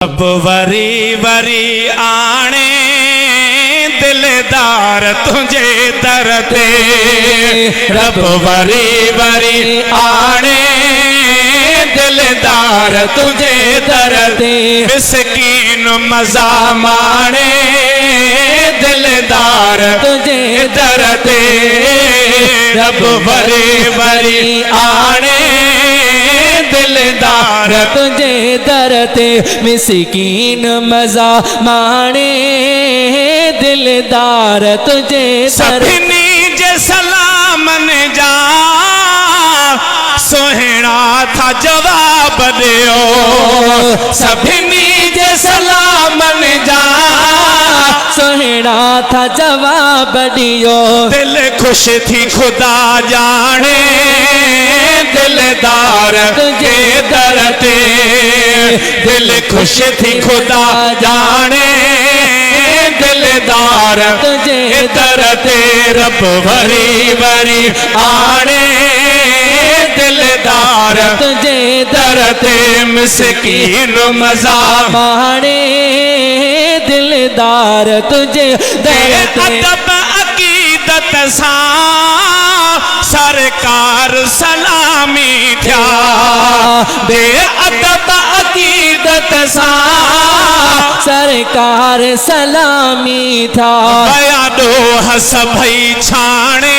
अब वरी वरी आने दिलदार तुझे दर ते, रब वरी वरी आने दिलदार तुझे दर ते, मिस्कीन मजा माने दिलदार तुझे दर ते, रब वरी वरी आने दिलदार तुझे दर ते, मिस्कीन मजा माने दिलदार तुझे दर। सभिनी जे सलामन जा सोहना था जवाब दियो, सभिनी जे सलामन जा सोहना था जवाब दियो, दिल खुश थी खुदा जाने दिलदार तुझे दर ते, दिल खुश थी खुदा जाने दिलदार तुझे दर ते, रब वरी वरी आने दिलदार तुझे दर ते, मिस्कीन मजा माने दिलदार तुझे दर ते। अदब अकीदत सा सरकार सलामी थया, दे अदब अकीदत सा सरकार सलामी था, बयानो हस भई छाने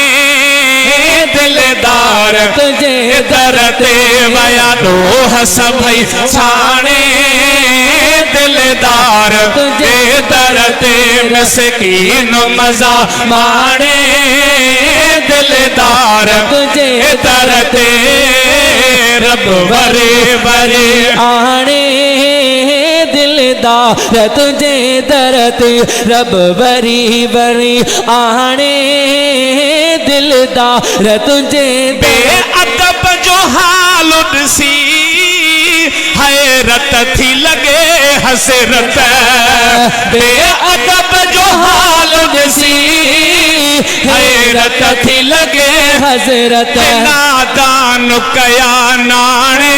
दिलदार तुझे दर ते, बयानो हस भई छाने दिलदार तुझे दर ते, मिस्कीन मजा माने दिलदार तुझे दर ते, रब वरी वरी आने दिलदार तुझे दर ते, रब वरी वरी आने दिलदार तुझे दर। बेअदब जो हाल सी हैरत थी लगे हसरत, बेअदब जो हाल सी हैरत थी लगे हजरत, नादान कया नाने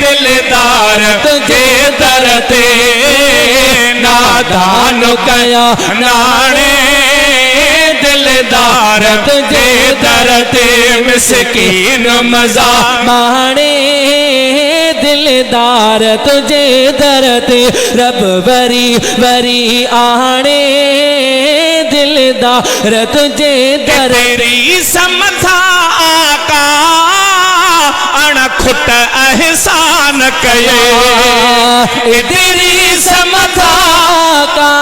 दिलदार तुझे दर ते, नादान कया नाने दिलदार तुझे दर ते, मिस्कीन मजा माने दिलदार तुझे दर ते, रब वरी वरी आने दिलदार तुझे दर। तेरी समझा आका अणखुट एहसान कये, तेरी समझा का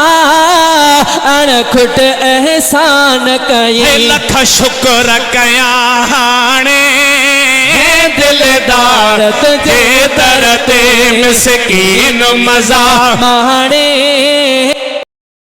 अणखुट एहसान कये, लख शुक्र कया हाणे दिलदार तुझे दर ते, मिस्कीन मजा माने